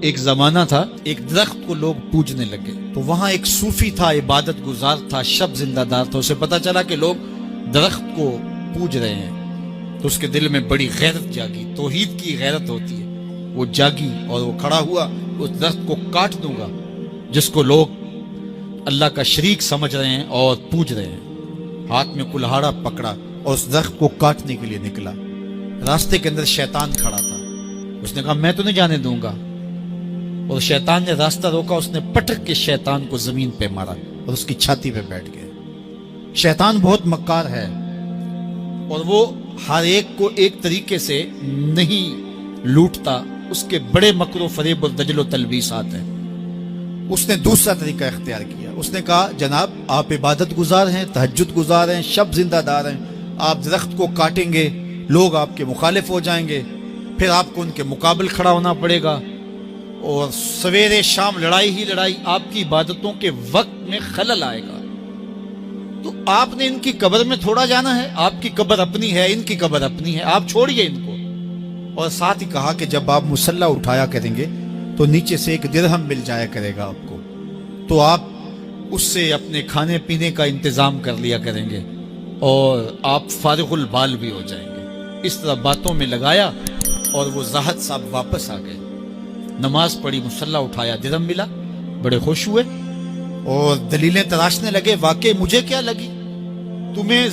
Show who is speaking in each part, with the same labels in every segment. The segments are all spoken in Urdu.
Speaker 1: ایک زمانہ تھا، ایک درخت کو لوگ پوجنے لگے، تو وہاں ایک صوفی تھا، عبادت گزار تھا، شب زندہ دار تھا۔ اسے پتا چلا کہ لوگ درخت کو پوج رہے ہیں، تو اس کے دل میں بڑی غیرت جاگی، توحید کی غیرت ہوتی ہے، وہ جاگی اور وہ کھڑا ہوا، اس درخت کو کاٹ دوں گا جس کو لوگ اللہ کا شریک سمجھ رہے ہیں اور پوج رہے ہیں۔ ہاتھ میں کلہاڑا پکڑا اور اس درخت کو کاٹنے کے لیے نکلا۔ راستے کے اندر شیطان کھڑا تھا، اس نے کہا میں تو نہیں جانے دوں گا، اور شیطان نے راستہ روکا، اس نے پٹک کے شیطان کو زمین پہ مارا اور اس کی چھاتی پہ بیٹھ گئے۔ شیطان بہت مکار ہے اور وہ ہر ایک کو ایک طریقے سے نہیں لوٹتا، اس کے بڑے مکر و فریب اور دجل و تلبیسات ہیں۔ اس نے دوسرا طریقہ اختیار کیا، اس نے کہا جناب آپ عبادت گزار ہیں، تہجد گزار ہیں، شب زندہ دار ہیں، آپ درخت کو کاٹیں گے، لوگ آپ کے مخالف ہو جائیں گے، پھر آپ کو ان کے مقابل کھڑا ہونا پڑے گا، اور سویرے شام لڑائی ہی لڑائی، آپ کی عبادتوں کے وقت میں خلل آئے گا۔ تو آپ نے ان کی قبر میں تھوڑا جانا ہے، آپ کی قبر اپنی ہے، ان کی قبر اپنی ہے، آپ چھوڑیے ان کو۔ اور ساتھ ہی کہا کہ جب آپ مصلی اٹھایا کریں گے تو نیچے سے 1 درہم مل جایا کرے گا آپ کو، تو آپ اس سے اپنے کھانے پینے کا انتظام کر لیا کریں گے اور آپ فارغ البال بھی ہو جائیں گے۔ اس طرح باتوں میں لگایا اور وہ زاہد صاحب واپس آ گئے، نماز پڑھی، مصلی اٹھایا، درہم ملا، بڑے خوش ہوئے اور دلیلیں تراشنے لگے۔ واقعی مجھے کیا لگی، تمہیں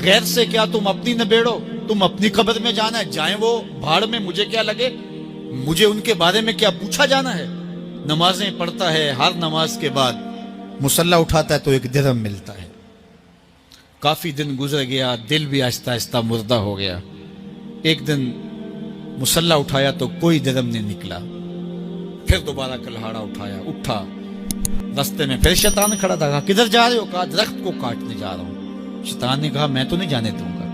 Speaker 1: غیر سے کیا، تم اپنی نبیڑو، تم اپنی قبر میں جانا ہے، جائیں وہ بھاڑ میں، مجھے کیا لگے، مجھے ان کے بارے میں کیا پوچھا جانا ہے۔ نمازیں پڑھتا ہے، ہر نماز کے بعد مصلی اٹھاتا ہے تو 1 درہم ملتا ہے۔ کافی دن گزر گیا، دل بھی آہستہ آہستہ مردہ ہو گیا۔ ایک دن مصلی اٹھایا تو کوئی درہم نہیں نکلا، پھر دوبارہ کلہاڑا اٹھایا، اٹھا، رستے میں پھر شیطان کھڑا تھا، کہا کدھر جا رہے ہو، کہا درخت کو کاٹنے جا رہا ہوں۔ شیطان نے کہا میں تو نہیں جانے دوں گا۔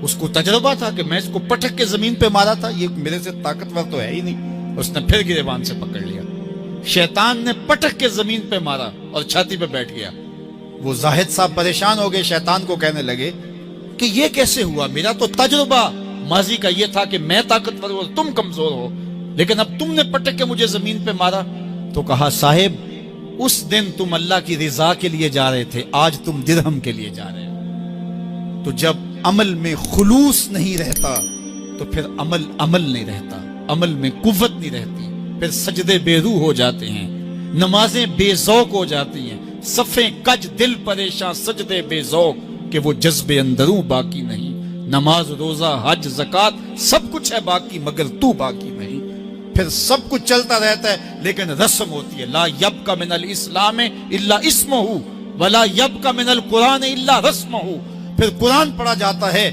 Speaker 1: اس کو تجربہ تھا کہ میں اس کو پٹک کے زمین پہ مارا تھا، یہ میرے سے طاقتور تو ہے ہی نہیں، اس نے پھر گریبان سے پکڑ لیا، شیطان نے پٹک کے زمین پہ مارا اور چھاتی پہ بیٹھ گیا۔ وہ زاہد صاحب پریشان ہو گئے، شیطان کو کہنے لگے کہ یہ کیسے ہوا، میرا تو تجربہ ماضی کا یہ تھا کہ میں طاقتور ہوں اور تم کمزور ہو، لیکن اب تم نے پٹک کے مجھے زمین پہ مارا۔ تو کہا صاحب اس دن تم اللہ کی رضا کے لیے جا رہے تھے، آج تم درہم کے لیے جا رہے ہو۔ تو جب عمل میں خلوص نہیں رہتا تو پھر عمل نہیں رہتا، عمل میں قوت نہیں رہتی، پھر سجدے بے روح ہو جاتے ہیں، نمازیں بے ذوق ہو جاتی ہیں، صفیں کج دل پریشاں، سجدے بے ذوق کہ وہ جذب اندروں باقی نہیں۔ نماز روزہ حج زکوٰۃ سب کچھ ہے باقی مگر تو باقی نہیں۔ پھر سب کچھ چلتا رہتا ہے لیکن رسم ہوتی ہے، لا یبقى من الاسلام الا اسمہ ولا یبقى من القرآن الا رسمہ۔ پھر قرآن پڑھا جاتا ہے،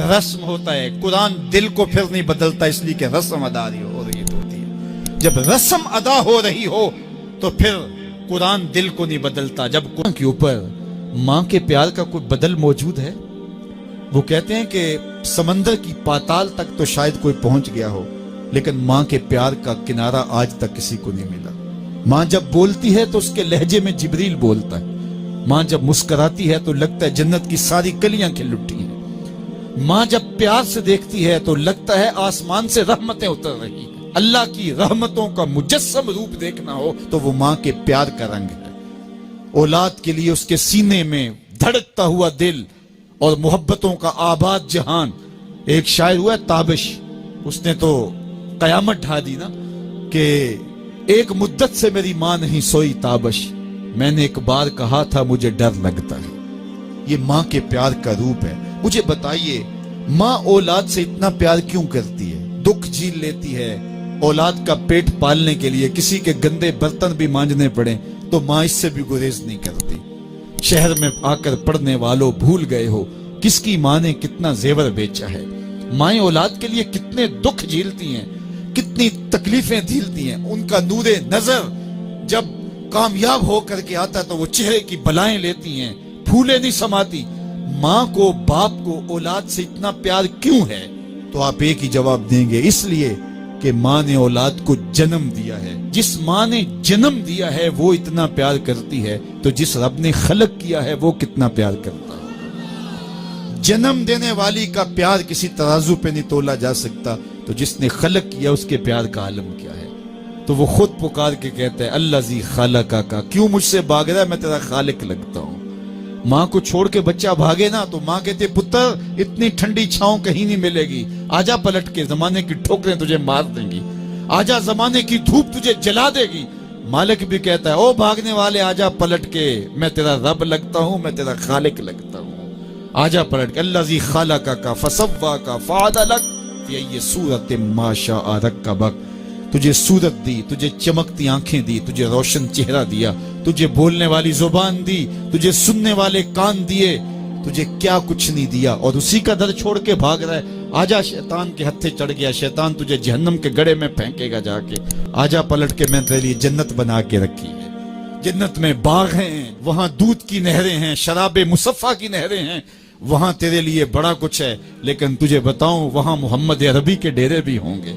Speaker 1: رسم ہوتا ہے، قرآن دل کو پھر نہیں بدلتا، اس لیے کہ رسم ادا ہو رہی ہوتی ہے۔ جب رسم ادا ہو رہی ہو تو پھر قرآن دل کو نہیں بدلتا۔ جب قرآن کے اوپر ماں کے پیار کا کوئی بدل موجود ہے، وہ کہتے ہیں کہ سمندر کی پاتال تک تو شاید کوئی پہنچ گیا ہو، لیکن ماں کے پیار کا کنارہ آج تک کسی کو نہیں ملا۔ ماں جب بولتی ہے تو اس کے لہجے میں جبریل بولتا ہے، ماں جب مسکراتی ہے تو لگتا ہے جنت کی ساری کلیاں کھل اٹھی ہیں، ماں جب پیار سے دیکھتی ہے تو لگتا ہے آسمان سے رحمتیں اتر رہی ہیں۔ اللہ کی رحمتوں کا مجسم روپ دیکھنا ہو تو وہ ماں کے پیار کا رنگ ہے۔ اولاد کے لیے اس کے سینے میں دھڑکتا ہوا دل اور محبتوں کا آباد جہان۔ ایک شاعر ہوا ہے تابش، اس نے تو قیامت ڈھا دی نا کہ ایک مدت سے میری ماں نہیں سوئی تابش، میں نے ایک بار کہا تھا مجھے ڈر لگتا ہے۔ یہ ماں کے پیار کا روپ ہے۔ مجھے بتائیے ماں اولاد سے اتنا پیار کیوں کرتی ہے، دکھ جھیل لیتی ہے، اولاد کا پیٹ پالنے کے لیے کسی کے گندے برتن بھی مانجنے پڑے تو ماں اس سے بھی گریز نہیں کرتی۔ شہر میں آ کر پڑھنے والوں بھول گئے ہو کس کی ماں نے کتنا زیور بیچا ہے۔ مائیں اولاد کے لیے کتنے دکھ جھیلتی ہیں، کتنی تکلیفیں جھیلتی ہیں۔ ان کا نور نظر جب کامیاب ہو کر کے آتا ہے تو وہ چہرے کی بلائیں لیتی ہیں، پھولے نہیں سماتی۔ ماں کو، باپ کو اولاد سے اتنا پیار کیوں ہے؟ تو آپ ایک ہی جواب دیں گے، اس لیے کہ ماں نے اولاد کو جنم دیا ہے۔ جس ماں نے جنم دیا ہے وہ اتنا پیار کرتی ہے تو جس رب نے خلق کیا ہے وہ کتنا پیار کرتا ہے۔ جنم دینے والی کا پیار کسی ترازو پہ نہیں تولا جا سکتا، تو جس نے خلق کیا اس کے پیار کا عالم کیا ہے۔ تو وہ خود پکار کے کہتا ہے اللہ زی خالقہ کا، کیوں مجھ سے بھاگ رہا ہے، میں تیرا خالق لگتا ہوں۔ ماں کو چھوڑ کے بچہ بھاگے نا تو ماں کہتے پتر اتنی ٹھنڈی چھاؤں کہیں نہیں ملے گی، آجا پلٹ کے، زمانے کی ٹھوکریں تجھے مار دیں گی، آجا زمانے کی دھوپ تجھے جلا دے گی۔ مالک بھی کہتا ہے او بھاگنے والے آجا پلٹ کے، میں تیرا رب لگتا ہوں، میں تیرا خالق لگتا ہوں، آجا پلٹ کے۔ اللہ زی خالقہ کا فسواک فعدلک فی ای صورت ما شاء رکبک، تجھے صورت دی، تجھے چمکتی آنکھیں دی، تجھے روشن چہرہ دیا، تجھے بولنے والی زبان دی، تجھے سننے والے کان دیے، تجھے کیا کچھ نہیں دیا، اور اسی کا در چھوڑ کے بھاگ رہا ہے۔ آجا شیطان کے ہتھے چڑھ گیا، شیطان تجھے جہنم کے گڑھے میں پھینکے گا جا کے، آجا پلٹ کے، میں تیرے لیے جنت بنا کے رکھی ہے۔ جنت میں باغ ہیں، وہاں دودھ کی نہریں ہیں، شراب مصفہ کی نہریں ہیں، وہاں تیرے لیے بڑا کچھ ہے، لیکن تجھے بتاؤں وہاں محمد عربی کے ڈیرے بھی ہوں گے۔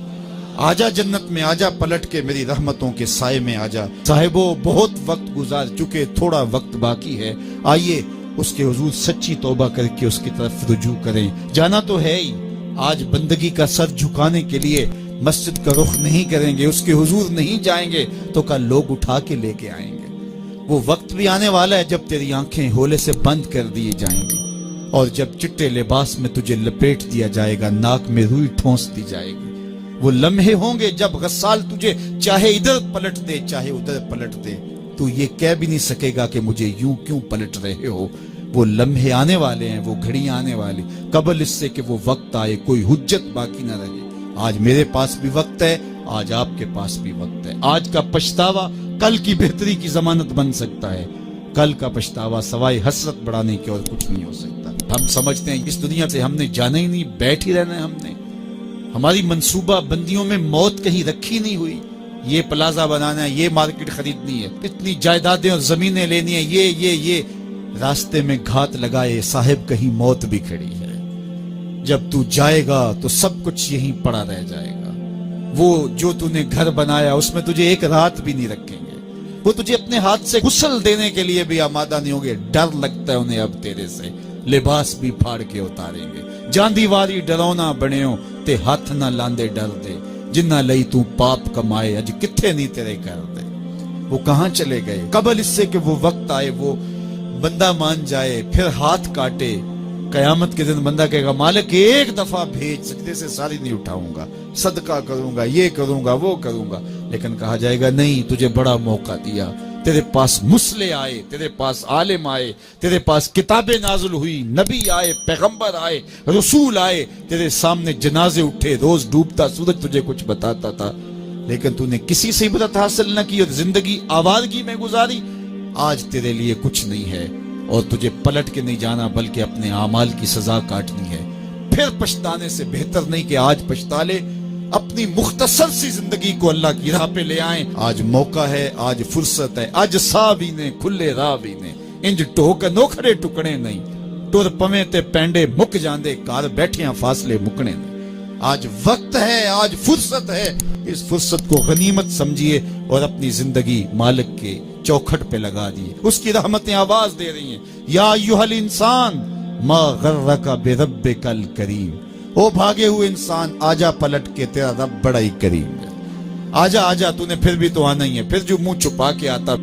Speaker 1: آجا جنت میں، آجا پلٹ کے میری رحمتوں کے سائے میں آجا۔ صاحبو بہت وقت گزار چکے، تھوڑا وقت باقی ہے، آئیے اس کے حضور سچی توبہ کر کے اس کی طرف رجوع کریں۔ جانا تو ہے ہی، آج بندگی کا سر جھکانے کے لیے مسجد کا رخ نہیں کریں گے، اس کے حضور نہیں جائیں گے تو کل لوگ اٹھا کے لے کے آئیں گے۔ وہ وقت بھی آنے والا ہے جب تیری آنکھیں ہولے سے بند کر دی جائیں گی، اور جب چٹے لباس میں تجھے لپیٹ دیا جائے گا، ناک میں روئی ٹھونس دی جائے گی۔ وہ لمحے ہوں گے جب غسال تجھے چاہے ادھر پلٹ دے چاہے ادھر پلٹ دے، تو یہ کہہ بھی نہیں سکے گا کہ مجھے یوں کیوں پلٹ رہے ہو۔ وہ لمحے آنے والے ہیں، وہ گھڑیاں آنے والی، قبل اس سے کہ وہ وقت آئے کوئی حجت باقی نہ رہے۔ آج میرے پاس بھی وقت ہے، آج آپ کے پاس بھی وقت ہے۔ آج کا پچھتاوا کل کی بہتری کی ضمانت بن سکتا ہے، کل کا پچھتاوا سوائے حسرت بڑھانے کے اور کچھ نہیں ہو سکتا۔ ہم سمجھتے ہیں اس دنیا سے ہم نے جانا ہی نہیں، بیٹھ ہی رہنا ہے، ہم نے ہماری منصوبہ بندیوں میں موت کہیں رکھی نہیں ہوئی، یہ پلازا بنانا ہے، یہ مارکیٹ خریدنی ہے، اتنی جائیدادیں اور زمینیں لینی ہیں، یہ راستے میں گھات لگائے صاحب کہیں موت بھی کھڑی ہے۔ جب تو جائے گا تو سب کچھ یہیں پڑا رہ جائے گا۔ وہ جو تو نے گھر بنایا اس میں تجھے ایک رات بھی نہیں رکھیں گے، وہ تجھے اپنے ہاتھ سے غسل دینے کے لیے بھی آمادہ نہیں ہوں گے۔ ڈر لگتا ہے انہیں اب تیرے سے، لباس بھی پھاڑ کے اتاریں گے۔ جاندی واری ڈرونا بنیو تے ہاتھ نہ لاندے ڈر دے، جنہ لئی تو پاپ کمائے اج کتھے نہیں تیرے کر دے۔ وہ کہاں چلے گئے؟ قبل اس سے کہ وہ وقت آئے، وہ بندہ مان جائے پھر ہاتھ کاٹے۔ قیامت کے دن بندہ کہے گا مالک ایک دفعہ بھیج، سجدے سے ساری نہیں اٹھاؤں گا، صدقہ کروں گا، یہ کروں گا، وہ کروں گا، لیکن کہا جائے گا نہیں، تجھے بڑا موقع دیا، تیرے پاس مسلح آئے، تیرے پاس عالم آئے، تیرے پاس کتابیں نازل ہوئی، نبی آئے، پیغمبر آئے، رسول آئے، تیرے سامنے جنازے اٹھے، روز ڈوبتا سورج تجھے کچھ بتاتا تھا، لیکن تو نے کسی سے عبرت حاصل نہ کی اور زندگی آوارگی میں گزاری۔ آج تیرے لیے کچھ نہیں ہے اور تجھے پلٹ کے نہیں جانا بلکہ اپنے اعمال کی سزا کاٹنی ہے۔ پھر پچھتانے سے بہتر نہیں کہ آج پچھتا لے، اپنی مختصر سی زندگی کو اللہ کی راہ پہ لے آئیں۔ آج موقع ہے، آج فرصت ہے، آج سا بھی نے کھلے راہ بھی نے، انج ٹوک نوکھڑے ٹکڑے نہیں، ٹر پویں تے پینڈے مک جاندے، کار بیٹھیاں فاصلے مکنے نہیں۔ آج وقت ہے، آج فرصت ہے، اس فرصت کو غنیمت سمجھیے اور اپنی زندگی مالک کے چوکھٹ پہ لگا دیے۔ اس کی رحمتیں آواز دے رہی ہیں، یا ایھا الانسان ما غرک بربک الکریم، او بھاگے ہوئے انسان آجا پلٹ کے، تیرا رب بڑا ہی کریم ہے۔ آجا آجا، تو نے پھر بھی تو آنا ہی ہے، پھر جو منہ چھپا کے آتا